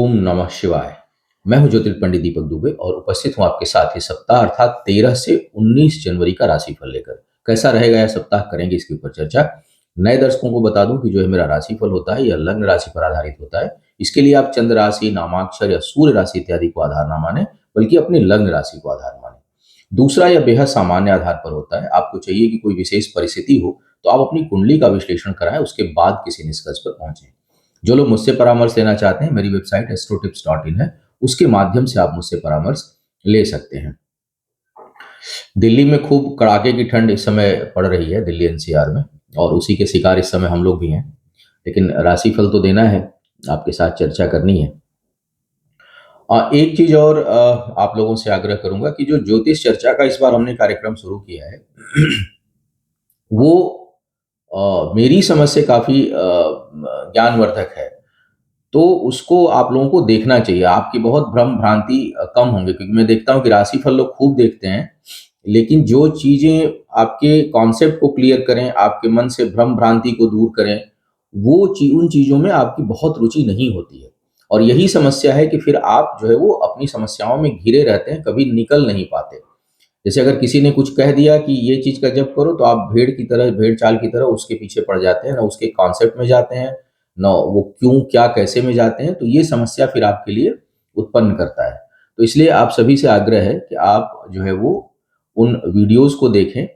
ओम नमः शिवाय। मैं हूं ज्योतिष पंडित दीपक दुबे और उपस्थित हूं आपके साथ ही सप्ताह अर्थात 13 से 19 जनवरी का राशिफल लेकर। कैसा रहेगा यह सप्ताह, करेंगे इसके ऊपर चर्चा। नए दर्शकों को बता दूं कि जो है मेरा राशिफल होता है यह लग्न राशि पर आधारित होता है। इसके लिए आप चंद्र राशि, नामाक्षर या सूर्य राशि इत्यादि को आधार ना माने, बल्कि अपनी लग्न राशि को आधार माने। दूसरा, यह बेहद सामान्य आधार पर होता है। आपको चाहिए कि कोई विशेष परिस्थिति हो तो आप अपनी कुंडली का विश्लेषण कराएं, उसके बाद किसी निष्कर्ष पर पहुंचे। जो लोग मुझसे परामर्श लेना चाहते हैं, मेरी वेबसाइट astrotips.in है, उसके माध्यम से आप मुझसे परामर्श ले सकते हैं। दिल्ली में खूब कड़ाके की ठंड इस समय पड़ रही है, दिल्ली एनसीआर में, और उसी के शिकार इस समय हम लोग भी हैं। लेकिन राशिफल तो देना है, आपके साथ चर्चा करनी है। एक चीज और आप लोगों से आग्रह करूंगा कि जो ज्योतिष चर्चा का इस बार हमने कार्यक्रम शुरू किया है वो मेरी समझ से काफी ज्ञानवर्धक है। तो उसको आप लोगों को देखना चाहिए। आपकी बहुत भ्रम भ्रांति कम होंगे, क्योंकि मैं देखता हूँ कि राशिफल लोग खूब देखते हैं, लेकिन जो चीजें आपके कॉन्सेप्ट को क्लियर करें, आपके मन से भ्रम भ्रांति को दूर करें, उन चीजों में आपकी बहुत रुचि नहीं होती है। और यही समस्या है कि फिर आप जो है वो अपनी समस्याओं में घिरे रहते हैं, कभी निकल नहीं पाते। जैसे अगर किसी ने कुछ कह दिया कि ये चीज का जप करो, तो आप भेड़ की तरह, भेड़ चाल की तरह उसके पीछे पड़ जाते हैं, ना उसके कॉन्सेप्ट में जाते हैं, ना वो क्यों क्या कैसे में जाते हैं। तो ये समस्या फिर आपके लिए उत्पन्न करता है। तो इसलिए आप सभी से आग्रह है कि आप जो है वो उन वीडियोस को देखें।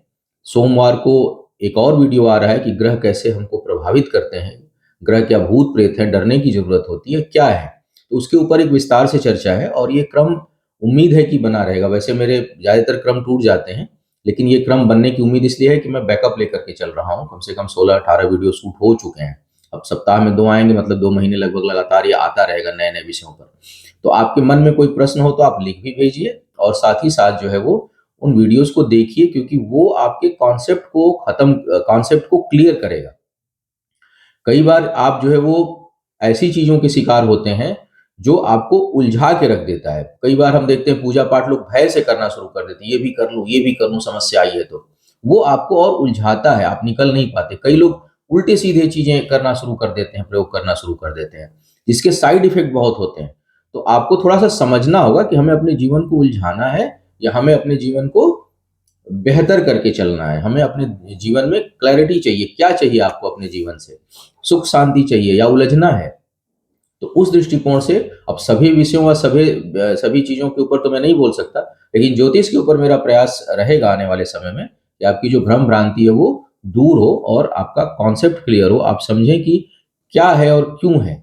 सोमवार को एक और वीडियो आ रहा है कि ग्रह कैसे हमको प्रभावित करते हैं, ग्रह क्या भूत प्रेत है, डरने की जरूरत होती है, क्या है। तो उसके ऊपर एक विस्तार से चर्चा है, और ये क्रम उम्मीद है कि बना रहेगा। वैसे मेरे ज्यादातर क्रम टूट जाते हैं, लेकिन ये क्रम बनने की उम्मीद इसलिए है कि मैं बैकअप लेकर के चल रहा हूँ। कम से कम 16-18 वीडियो शूट हो चुके हैं। अब सप्ताह में 2 आएंगे, मतलब 2 महीने लगभग लगातार ये आता रहेगा नए नए विषयों पर। तो आपके मन में कोई प्रश्न हो तो आप लिख भी भेजिए, और साथ ही साथ जो है वो उन वीडियोस को देखिए, क्योंकि वो आपके कॉन्सेप्ट को क्लियर करेगा। कई बार आप जो है वो ऐसी चीजों के शिकार होते हैं जो आपको उलझा के रख देता है। कई बार हम देखते हैं पूजा पाठ लोग भय से करना शुरू कर देते हैं, ये भी कर लूं, ये भी कर लूं, समस्या आई है तो वो आपको और उलझाता है, आप निकल नहीं पाते। कई लोग उल्टे सीधे चीजें करना शुरू कर देते हैं, प्रयोग करना शुरू कर देते हैं, जिसके साइड इफेक्ट बहुत होते हैं। तो आपको थोड़ा सा समझना होगा कि हमें अपने जीवन को उलझाना है या हमें अपने जीवन को बेहतर करके चलना है। हमें अपने जीवन में क्लैरिटी चाहिए, क्या चाहिए आपको अपने जीवन से, सुख शांति चाहिए या उलझना है। तो उस दृष्टिकोण से अब सभी विषयों व सभी चीजों के ऊपर तो मैं नहीं बोल सकता, लेकिन ज्योतिष के ऊपर मेरा प्रयास रहेगा आने वाले समय में कि आपकी जो भ्रम भ्रांति है वो दूर हो और आपका कॉन्सेप्ट क्लियर हो, आप समझें कि क्या है और क्यों है।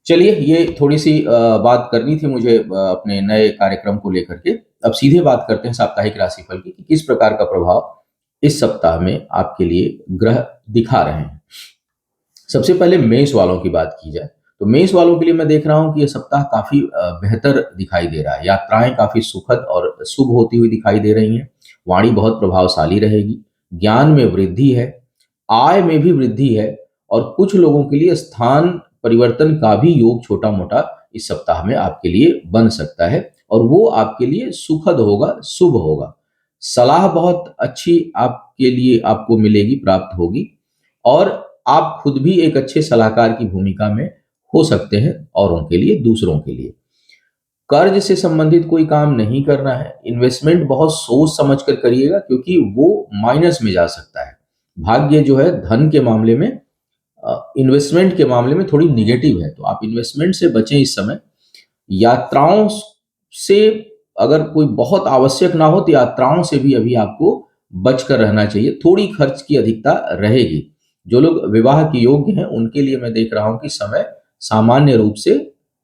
चलिए, ये थोड़ी सी बात करनी थी मुझे अपने नए कार्यक्रम को लेकर के। अब सीधे बात करते हैं साप्ताहिक राशिफल की, कि किस प्रकार का प्रभाव इस सप्ताह में आपके लिए ग्रह दिखा रहे हैं। सबसे पहले मेष वालों की बात की जाए तो मेष वालों के लिए मैं देख रहा हूं कि यह सप्ताह काफी बेहतर दिखाई दे रहा है। यात्राएं काफी सुखद और शुभ होती हुई दिखाई दे रही हैं। वाणी बहुत प्रभावशाली रहेगी। ज्ञान में वृद्धि है। आय में भी वृद्धि है। और कुछ लोगों के लिए स्थान परिवर्तन का भी योग छोटा मोटा इस सप्ताह में आपके लिए बन सकता है, और वो आपके लिए सुखद होगा, शुभ होगा। सलाह बहुत अच्छी आपके लिए आपको मिलेगी, प्राप्त होगी, और आप खुद भी एक अच्छे सलाहकार की भूमिका में हो सकते हैं औरों के लिए, दूसरों के लिए। कर्ज से संबंधित कोई काम नहीं करना है। इन्वेस्टमेंट बहुत सोच समझ कर करिएगा, क्योंकि वो माइनस में जा सकता है। भाग्य जो है धन के मामले में, इन्वेस्टमेंट के मामले में थोड़ी निगेटिव है, तो आप इन्वेस्टमेंट से बचें इस समय। यात्राओं से अगर कोई बहुत आवश्यक ना हो तो यात्राओं से भी अभी आपको बचकर रहना चाहिए। थोड़ी खर्च की अधिकता रहेगी। जो लोग विवाह के योग्य हैं उनके लिए मैं देख रहा हूं कि समय सामान्य रूप से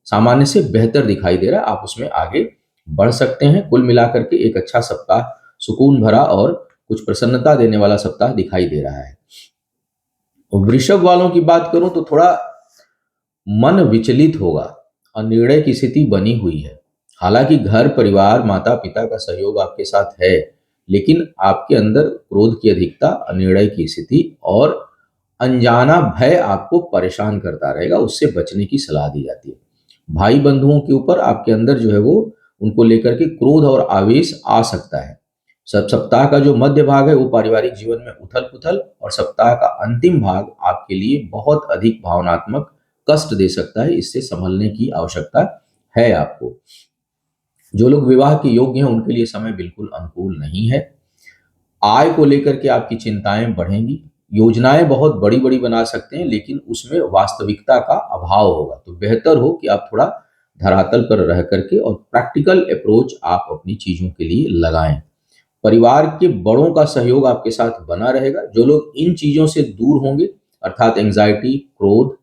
सामान्य से बेहतर दिखाई दे रहा है। आप उसमें आगे बढ़ सकते हैं। कुल मिलाकर के एक अच्छा सप्ताह, सुकून भरा और कुछ प्रसन्नता देने वाला सप्ताह दिखाई दे रहा है। वृषभ वालों की बात करूं तो थोड़ा मन विचलित होगा और निर्णय की स्थिति बनी हुई है। हालांकि घर परिवार माता पिता का सहयोग आपके साथ है, लेकिन आपके अंदर क्रोध की अधिकता, निर्णय की स्थिति और अनजाना भय आपको परेशान करता रहेगा। उससे बचने की सलाह दी जाती है। भाई बंधुओं के ऊपर आपके अंदर जो है वो उनको लेकर के क्रोध और आवेश आ सकता है। सब सप्ताह का जो मध्य भाग है वो पारिवारिक जीवन में उथल पुथल, और सप्ताह का अंतिम भाग आपके लिए बहुत अधिक भावनात्मक कष्ट दे सकता है, इससे संभलने की आवश्यकता है आपको। जो लोग विवाह के योग्य हैं उनके लिए समय बिल्कुल अनुकूल नहीं है। आय को लेकर के आपकी चिंताएं बढ़ेंगी। योजनाएं बहुत बड़ी-बड़ी बना सकते हैं, लेकिन उसमें वास्तविकता का अभाव होगा। तो बेहतर हो कि आप थोड़ा धरातल पर रह करके और प्रैक्टिकल अप्रोच आप अपनी चीज़ों के लिए लगाएँ। परिवार के बड़ों का सहयोग आपके साथ बना रहेगा। जो लोग इन चीज़ों से दूर होंगे, अर्थात एंग्ज़ायटी, क्रोध,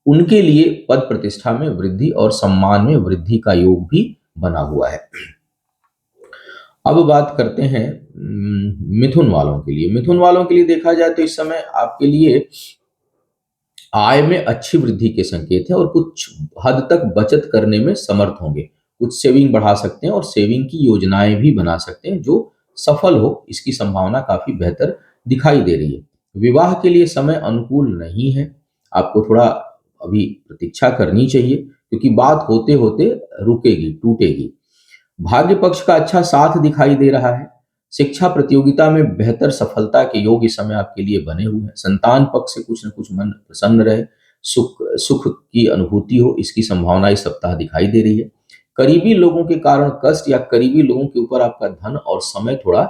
उनके लिए पद प्रतिष्ठा में वृद्धि और सम्मान में वृद्धि का योग भी बना हुआ है। अब बात करते हैं मिथुन वालों के लिए। मिथुन वालों के लिए देखा जाए तो इस समय आपके लिए आय में अच्छी वृद्धि के संकेत हैं और कुछ हद तक बचत करने में समर्थ होंगे। कुछ सेविंग बढ़ा सकते हैं और सेविंग की योजनाएं भी बना सकते हैं जो सफल हो, इसकी संभावना काफी बेहतर दिखाई दे रही है। विवाह के लिए समय अनुकूल नहीं है। आपको थोड़ा अभी प्रतीक्षा करनी चाहिए, क्योंकि बात होते होते रुकेगी, टूटेगी। भाग्य पक्ष का अच्छा साथ दिखाई दे रहा है। शिक्षा प्रतियोगिता में बेहतर सफलता के योग इस समय आपके लिए बने हुए हैं। संतान पक्ष से कुछ न कुछ मन प्रसन्न रहे, सुख सुख की अनुभूति हो, इसकी संभावना इस सप्ताह दिखाई दे रही है। करीबी लोगों के कारण कष्ट या करीबी लोगों के ऊपर आपका धन और समय थोड़ा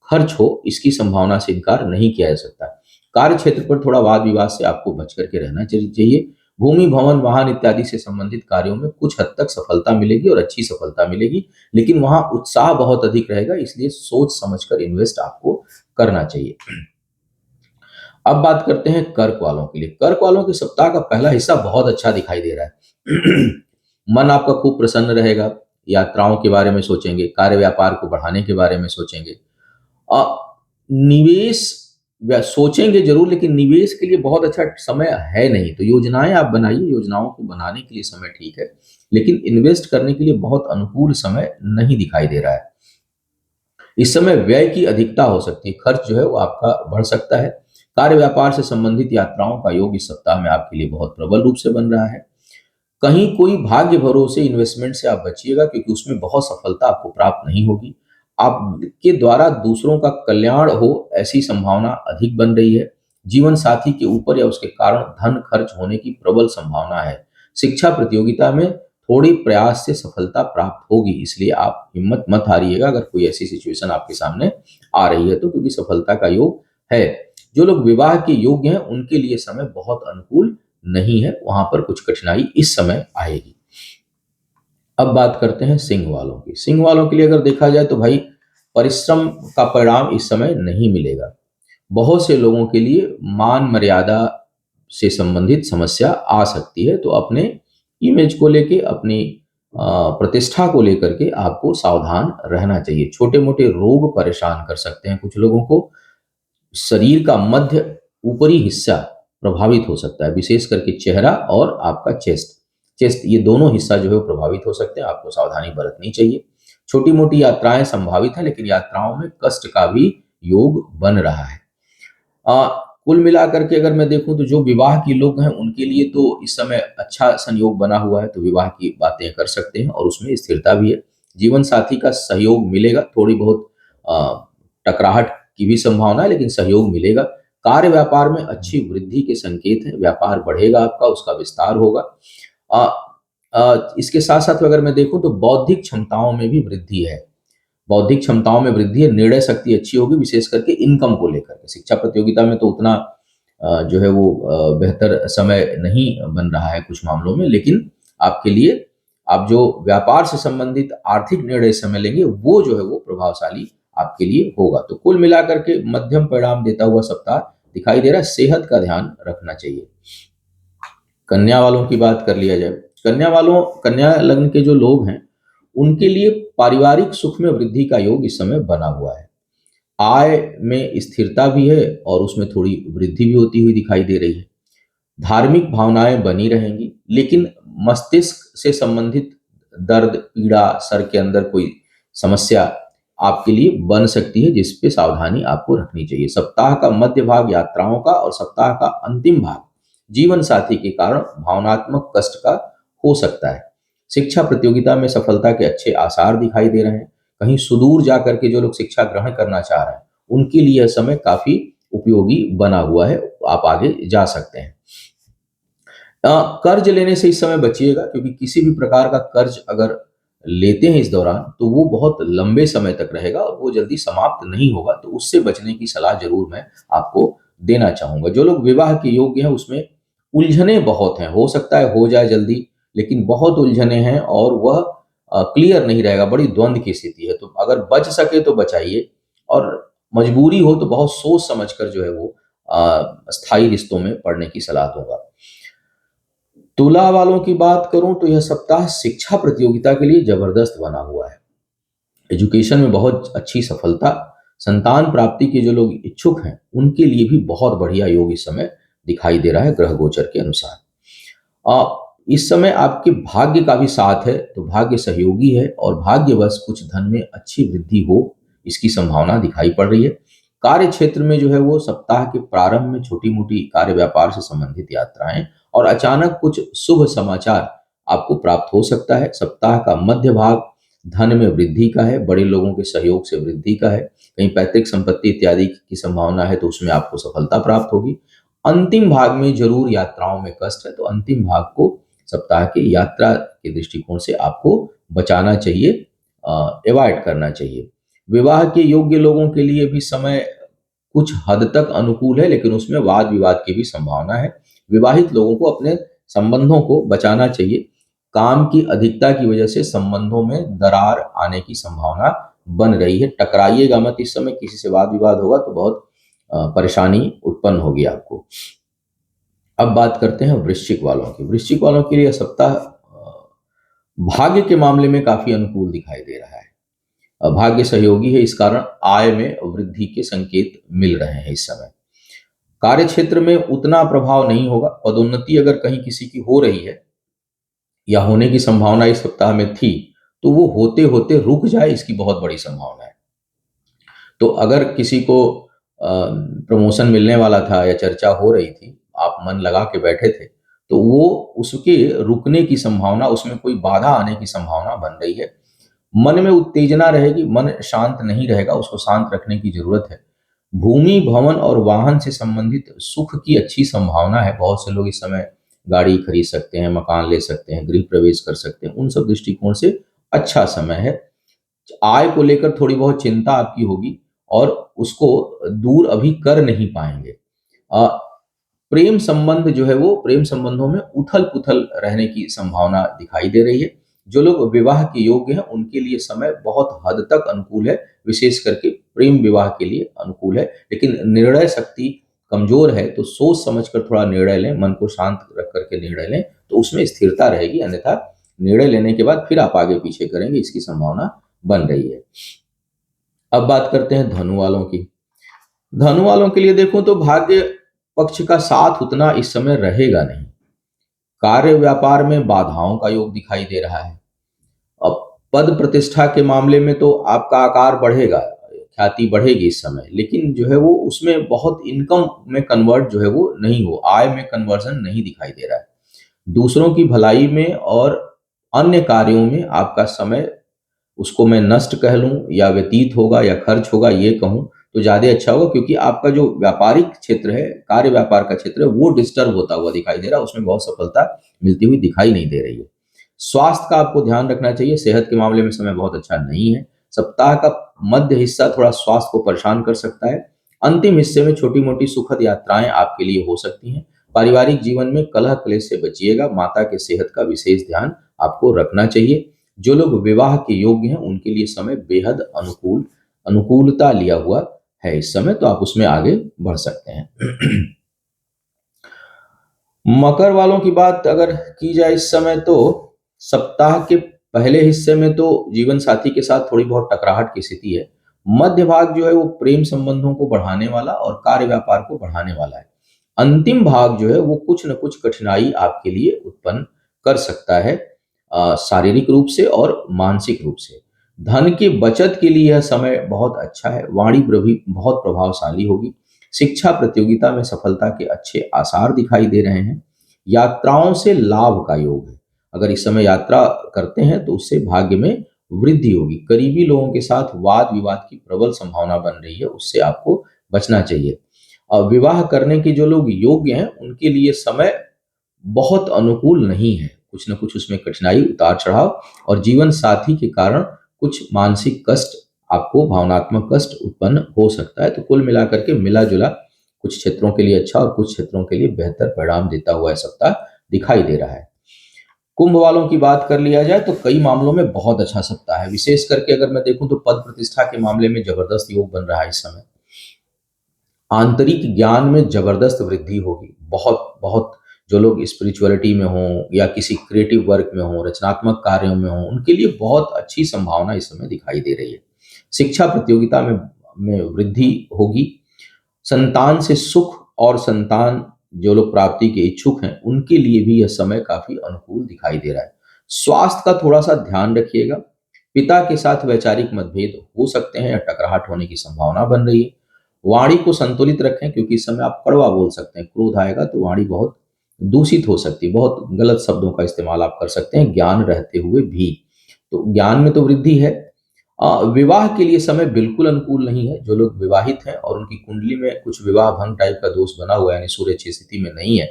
खर्च हो, इसकी संभावना से इनकार नहीं किया जा सकता। कार्य क्षेत्र पर थोड़ा वाद विवाद से आपको बच करके रहना चाहिए। भूमि, भवन, वाहन इत्यादि से संबंधित कार्यों में कुछ हद तक सफलता मिलेगी और अच्छी सफलता मिलेगी, लेकिन वहां उत्साह बहुत अधिक रहेगा, इसलिए सोच समझकर इन्वेस्ट आपको करना चाहिए। अब बात करते हैं कर्क वालों के लिए। कर्क वालों के सप्ताह का पहला हिस्सा बहुत अच्छा दिखाई दे रहा है। मन आपका खूब प्रसन्न रहेगा। यात्राओं के बारे में सोचेंगे, कार्य व्यापार को बढ़ाने के बारे में सोचेंगे। अ, निवेश सोचेंगे जरूर, लेकिन निवेश के लिए बहुत अच्छा समय है नहीं। तो योजनाएं आप बनाइए, योजनाओं को बनाने के लिए समय ठीक है, लेकिन इन्वेस्ट करने के लिए बहुत अनुकूल समय नहीं दिखाई दे रहा है। इस समय व्यय की अधिकता हो सकती है, खर्च जो है वो आपका बढ़ सकता है। कार्य व्यापार से संबंधित यात्राओं का योग इस सप्ताह में आपके लिए बहुत प्रबल रूप से बन रहा है। कहीं कोई भाग्य भरोसे इन्वेस्टमेंट से आप बचिएगा, क्योंकि उसमें बहुत सफलता आपको प्राप्त नहीं होगी। आपके द्वारा दूसरों का कल्याण हो, ऐसी संभावना अधिक बन रही है। जीवन साथी के ऊपर या उसके कारण धन खर्च होने की प्रबल संभावना है। शिक्षा प्रतियोगिता में थोड़ी प्रयास से सफलता प्राप्त होगी, इसलिए आप हिम्मत मत हारिएगा अगर कोई ऐसी सिचुएशन आपके सामने आ रही है तो, क्योंकि सफलता का योग है। जो लोग विवाह के योग्य हैं उनके लिए समय बहुत अनुकूल नहीं है, वहां पर कुछ कठिनाई इस समय आएगी। अब बात करते हैं सिंह वालों की। सिंह वालों के लिए अगर देखा जाए तो भाई, परिश्रम का परिणाम इस समय नहीं मिलेगा। बहुत से लोगों के लिए मान मर्यादा से संबंधित समस्या आ सकती है, तो अपने इमेज को लेके, अपनी प्रतिष्ठा को लेकर के आपको सावधान रहना चाहिए। छोटे मोटे रोग परेशान कर सकते हैं कुछ लोगों को। शरीर का मध्य ऊपरी हिस्सा प्रभावित हो सकता है, विशेष करके चेहरा और आपका चेस्ट चेस्ट ये दोनों हिस्सा जो है वो प्रभावित हो सकते हैं, आपको सावधानी बरतनी चाहिए। छोटी मोटी यात्राएं संभावित है, लेकिन यात्राओं में कष्ट का भी योग बन रहा है। अ, कुल मिलाकर के अगर मैं देखूं तो जो विवाह के लोग हैं उनके लिए तो इस समय अच्छा संयोग बना हुआ है, तो विवाह की बातें कर सकते हैं और उसमें स्थिरता भी है। जीवन साथी का सहयोग मिलेगा, थोड़ी बहुत टकराहट की भी संभावना है, लेकिन सहयोग मिलेगा। कार्य व्यापार में अच्छी वृद्धि के संकेत हैं, व्यापार बढ़ेगा आपका, उसका विस्तार होगा। अ, इसके साथ साथ अगर मैं देखूं तो बौद्धिक क्षमताओं में भी वृद्धि है। बौद्धिक क्षमताओं में वृद्धि है, निर्णय शक्ति अच्छी होगी, विशेष करके इनकम को लेकर के। शिक्षा प्रतियोगिता में तो उतना जो है वो बेहतर समय नहीं बन रहा है कुछ मामलों में, लेकिन आपके लिए आप जो व्यापार से संबंधित आर्थिक निर्णय इस समय लेंगे वो जो है वो प्रभावशाली आपके लिए होगा। तो कुल मिलाकर के मध्यम परिणाम देता हुआ सप्ताह दिखाई दे रहा है। सेहत का ध्यान रखना चाहिए। कन्या वालों की बात कर लिया जाए। कन्या लग्न के जो लोग हैं उनके लिए पारिवारिक सुख में वृद्धि का योग इस समय बना हुआ है। आय में स्थिरता भी है और उसमें थोड़ी वृद्धि भी होती हुई दिखाई दे रही है। धार्मिक भावनाएं बनी रहेंगी, लेकिन मस्तिष्क से संबंधित दर्द, पीड़ा, सर के अंदर कोई समस्या आपके लिए बन सकती है, जिस पे सावधानी आपको रखनी चाहिए। सप्ताह का मध्य भाग यात्राओं का और सप्ताह का अंतिम भाग जीवन साथी के कारण भावनात्मक कष्ट का हो सकता है। शिक्षा प्रतियोगिता में सफलता के अच्छे आसार दिखाई दे रहे हैं। कहीं सुदूर जाकर के जो लोग शिक्षा ग्रहण करना चाह रहे हैं उनके लिए यह समय काफी उपयोगी बना हुआ है, आप आगे जा सकते हैं। कर्ज लेने से इस समय बचिएगा, क्योंकि किसी भी प्रकार का कर्ज अगर लेते हैं इस दौरान तो वो बहुत लंबे समय तक रहेगा और वो जल्दी समाप्त नहीं होगा, तो उससे बचने की सलाह जरूर मैं आपको देना चाहूंगा। जो लोग विवाह के योग्य हैं उसमें उलझने बहुत हैं, हो सकता है हो जाए जल्दी, लेकिन बहुत उलझने हैं और वह क्लियर नहीं रहेगा, बड़ी द्वंद्व की स्थिति है। तो अगर बच सके तो बचाइए, और मजबूरी हो तो बहुत सोच समझ कर जो है वो स्थायी रिश्तों में पड़ने की सलाह दूंगा। तुला वालों की बात करूं तो यह सप्ताह शिक्षा प्रतियोगिता के लिए जबरदस्त बना हुआ है। एजुकेशन में बहुत अच्छी सफलता, संतान प्राप्ति के जो लोग इच्छुक हैं उनके लिए भी बहुत बढ़िया योग इस समय दिखाई दे रहा है ग्रह गोचर के अनुसार। इस समय आपके भाग्य का भी साथ है, तो भाग्य सहयोगी है और भाग्यवश कुछ धन में अच्छी वृद्धि हो, इसकी संभावना दिखाई पड़ रही है। कार्य क्षेत्र में जो है वो सप्ताह के प्रारंभ में छोटी मोटी कार्य व्यापार से संबंधित यात्राएं और अचानक कुछ शुभ समाचार आपको प्राप्त हो सकता है। सप्ताह का मध्य भाग धन में वृद्धि का है, बड़े लोगों के सहयोग से वृद्धि का है, कहीं पैतृक संपत्ति इत्यादि की संभावना है तो उसमें आपको सफलता प्राप्त होगी। अंतिम भाग में जरूर यात्राओं में कष्ट है, तो अंतिम भाग को सप्ताह के यात्रा के दृष्टिकोण से आपको बचाना चाहिए, अवॉइड करना चाहिए। विवाह के योग्य लोगों के लिए भी समय कुछ हद तक अनुकूल है, लेकिन उसमें वाद विवाद की भी संभावना है। विवाहित लोगों को अपने संबंधों को बचाना चाहिए। काम की अधिकता की वजह से संबंधों में दरार आने की संभावना बन रही है। टकराइएगा मत इस समय, किसी से वाद विवाद होगा तो बहुत परेशानी उत्पन्न होगी आपको। अब बात करते हैं वृश्चिक वालों की। वृश्चिक वालों के लिए यह सप्ताह भाग्य के मामले में काफी अनुकूल दिखाई दे रहा है। भाग्य सहयोगी है, इस कारण आय में वृद्धि के संकेत मिल रहे हैं इस समय। कार्य क्षेत्र में उतना प्रभाव नहीं होगा। पदोन्नति अगर कहीं किसी की हो रही है या होने की संभावना इस सप्ताह में थी, तो वो होते होते रुक जाए, इसकी बहुत बड़ी संभावना है। तो अगर किसी को प्रमोशन मिलने वाला था या चर्चा हो रही थी, आप मन लगा के बैठे थे, तो वो उसके रुकने की संभावना, उसमें कोई बाधा आने की संभावना बन रही है। मन में उत्तेजना रहेगी, मन शांत नहीं रहेगा, उसको शांत रखने की जरूरत है। भूमि भवन और वाहन से संबंधित सुख की अच्छी संभावना है। बहुत से लोग इस समय गाड़ी खरीद सकते हैं, मकान ले सकते हैं, गृह प्रवेश कर सकते हैं, उन सब दृष्टिकोण से अच्छा समय है। आय को लेकर थोड़ी बहुत चिंता आपकी होगी और उसको दूर अभी कर नहीं पाएंगे। अ, प्रेम संबंध जो है वो, प्रेम संबंधों में उथल पुथल रहने की संभावना दिखाई दे रही है। जो लोग विवाह के योग्य हैं उनके लिए समय बहुत हद तक अनुकूल है, विशेष करके प्रेम विवाह के लिए अनुकूल है। लेकिन निर्णय शक्ति कमजोर है, तो सोच समझकर थोड़ा निर्णय लें, मन को शांत रख करके निर्णय लें, तो उसमें स्थिरता रहेगी। अन्यथा निर्णय लेने के बाद फिर आप आगे पीछे करेंगे, इसकी संभावना बन रही है। अब बात करते हैं धनु वालों की। धनु वालों के लिए देखो तो भाग्य पक्ष का साथ उतना इस समय रहेगा नहीं। कार्य व्यापार में बाधाओं का योग दिखाई दे रहा है। अब पद प्रतिष्ठा के मामले में तो आपका आकार बढ़ेगा, ख्याति बढ़ेगी इस समय, लेकिन जो है वो उसमें बहुत इनकम में कन्वर्ट जो है वो नहीं हो, आय में कन्वर्जन नहीं दिखाई दे रहा है। दूसरों की भलाई में और अन्य कार्यों में आपका समय, उसको मैं नष्ट कह लूं या व्यतीत होगा या खर्च होगा ये कहूं तो ज्यादा अच्छा होगा, क्योंकि आपका जो व्यापारिक क्षेत्र है, कार्य व्यापार का क्षेत्र है, वो डिस्टर्ब होता हुआ दिखाई दे रहा है, उसमें बहुत सफलता मिलती हुई दिखाई नहीं दे रही है। स्वास्थ्य का आपको ध्यान रखना चाहिए, सेहत के मामले में समय बहुत अच्छा नहीं है। सप्ताह का मध्य हिस्सा थोड़ा स्वास्थ्य को परेशान कर सकता है। अंतिम हिस्से में छोटी मोटी सुखद यात्राएं आपके लिए हो सकती हैं। पारिवारिक जीवन में कलह क्लेश से बचिएगा। माता के सेहत का विशेष ध्यान आपको रखना चाहिए। जो लोग विवाह के योग्य हैं उनके लिए समय बेहद अनुकूलता लिया हुआ है इस समय, तो आप उसमें आगे बढ़ सकते हैं। मकर वालों की बात अगर की जाए इस समय, तो सप्ताह के पहले हिस्से में तो जीवन साथी के साथ थोड़ी बहुत टकराहट की स्थिति है। मध्य भाग जो है वो प्रेम संबंधों को बढ़ाने वाला और कार्य व्यापार को बढ़ाने वाला है। अंतिम भाग जो है वो कुछ न कुछ कठिनाई आपके लिए उत्पन्न कर सकता है, शारीरिक रूप से और मानसिक रूप से। धन की बचत के लिए यह समय बहुत अच्छा है। वाणी भी बहुत प्रभावशाली होगी। शिक्षा प्रतियोगिता में सफलता के अच्छे आसार दिखाई दे रहे हैं। यात्राओं से लाभ का योग है। अगर इस समय यात्रा करते हैं तो उससे भाग्य में वृद्धि होगी। करीबी लोगों के साथ वाद विवाद की प्रबल संभावना बन रही है, उससे आपको बचना चाहिए। और विवाह करने के जो लोग योग्य हैं उनके लिए समय बहुत अनुकूल नहीं है। कुछ न कुछ उसमें कठिनाई, उतार-चढ़ाव और जीवन साथी के कारण कुछ मानसिक कष्ट, आपको भावनात्मक कष्ट उत्पन्न हो सकता है। तो कुल मिलाकर के मिला-जुला कुछ क्षेत्रों के लिए अच्छा और कुछ क्षेत्रों के लिए बेहतर परिणाम देता हुआ यह सप्ताह दिखाई दे रहा है। कुंभ वालों की बात कर लिया जाए तो कई मामलों में बहुत अच्छा सप्ताह है। विशेष करके अगर मैं देखूं तो पद प्रतिष्ठा के मामले में जबरदस्त योग बन रहा है इस समय। आंतरिक ज्ञान में जबरदस्त वृद्धि होगी। बहुत बहुत जो लोग स्पिरिचुअलिटी में हों या किसी क्रिएटिव वर्क में हों, रचनात्मक कार्यों में हों, उनके लिए बहुत अच्छी संभावना इस समय दिखाई दे रही है। शिक्षा प्रतियोगिता में वृद्धि होगी। संतान से सुख और संतान जो लोग प्राप्ति के इच्छुक हैं, उनके लिए भी यह समय काफ़ी अनुकूल दिखाई दे रहा है। स्वास्थ्य का थोड़ा-सा ध्यान रखिएगा। पिता के साथ वैचारिक मतभेद हो सकते हैं या टकराहट होने की संभावना बन रही है। वाणी को संतुलित रखें क्योंकि इस समय आप कड़वा बोल सकते हैं। क्रोध आएगा तो वाणी बहुत दूषित हो सकती है। बहुत गलत शब्दों का इस्तेमाल आप कर सकते हैं, ज्ञान रहते हुए भी। तो ज्ञान में तो वृद्धि है। विवाह के लिए समय बिल्कुल अनुकूल नहीं है। जो लोग विवाहित हैं और उनकी कुंडली में कुछ विवाह भंग टाइप का दोष बना हुआ है, यानी सूर्य अच्छी स्थिति में नहीं है,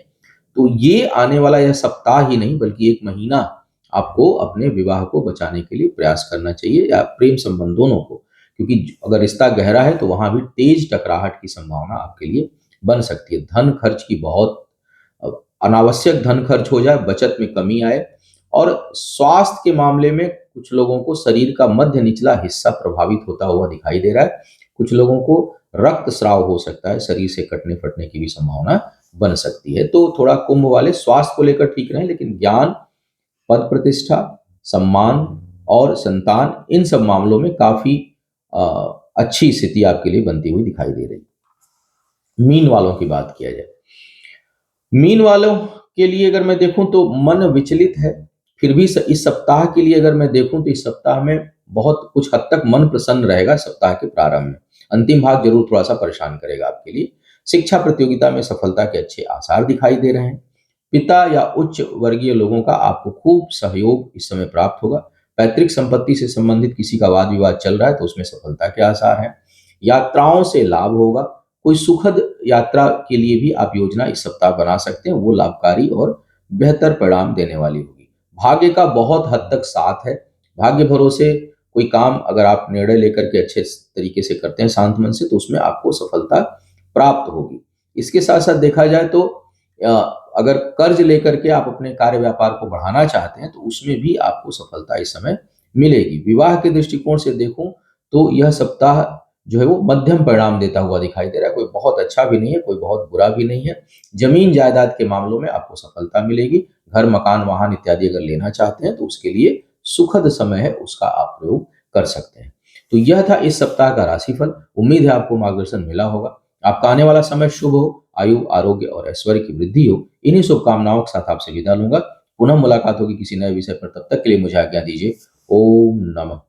तो ये आने वाला यह सप्ताह ही नहीं बल्कि 1 महीना आपको अपने विवाह को बचाने के लिए प्रयास करना चाहिए या प्रेम संबंध दोनों को। क्योंकि अगर रिश्ता गहरा है तो वहाँ भी तेज टकराहट की संभावना आपके लिए बन सकती है। धन खर्च की बहुत अ, अनावश्यक धन खर्च हो जाए, बचत में कमी आए और स्वास्थ्य के मामले में कुछ लोगों को शरीर का मध्य निचला हिस्सा प्रभावित होता हुआ दिखाई दे रहा है। कुछ लोगों को रक्तस्राव हो सकता है, शरीर से कटने-फटने की भी संभावना बन सकती है। तो थोड़ा कुंभ वाले स्वास्थ्य को लेकर ठीक रहें, लेकिन ज्ञान, पद प्रतिष्ठा, सम्मान और संतान, इन सब मामलों में काफ़ी अ, अच्छी स्थिति आपके लिए बनती हुई दिखाई दे रही है। मीन वालों की बात किया जाए। मीन वालों के लिए अगर मैं देखूं तो मन विचलित है। फिर भी इस सप्ताह के लिए अगर मैं देखूं तो इस सप्ताह में बहुत कुछ हद तक मन प्रसन्न रहेगा। सप्ताह के प्रारंभ में अंतिम भाग जरूर थोड़ा सा परेशान करेगा आपके लिए। शिक्षा प्रतियोगिता में सफलता के अच्छे आसार दिखाई दे रहे हैं। पिता या उच्च वर्गीय लोगों का आपको खूब सहयोग इस समय प्राप्त होगा। पैतृक संपत्ति से संबंधित किसी का वाद विवाद चल रहा है तो उसमें सफलता के आसार हैं। यात्राओं से लाभ होगा। कोई सुखद यात्रा के लिए भी आप योजना इस सप्ताह बना सकते हैं, वो लाभकारी और बेहतर परिणाम देने वाली होगी। भाग्य का बहुत हद तक साथ है। भाग्य भरोसे कोई काम अगर आप निर्णय लेकर के अच्छे तरीके से करते हैं शांत मन से, तो उसमें आपको सफलता प्राप्त होगी। इसके साथ साथ देखा जाए तो अगर कर्ज लेकर के आप अपने कार्य व्यापार को बढ़ाना चाहते हैं तो उसमें भी आपको सफलता इस समय मिलेगी। विवाह के दृष्टिकोण से देखूं तो यह सप्ताह जो है वो मध्यम परिणाम देता हुआ दिखाई दे रहा है। कोई बहुत अच्छा भी नहीं है, कोई बहुत बुरा भी नहीं है। जमीन जायदाद के मामलों में आपको सफलता मिलेगी। घर, मकान, वाहन इत्यादि अगर लेना चाहते हैं तो उसके लिए सुखद समय है, उसका आप प्रयोग कर सकते हैं। तो यह था इस सप्ताह का राशिफल। उम्मीद है आपको मार्गदर्शन मिला होगा। आपका आने वाला समय शुभ हो, आयु, आरोग्य और ऐश्वर्य की वृद्धि हो। इन्हीं शुभकामनाओं के साथ आपसे विदा लूंगा। पुनः मुलाकात होगी किसी नए विषय पर। तब तक के लिए मुझे आज्ञा दीजिए। ओम नमः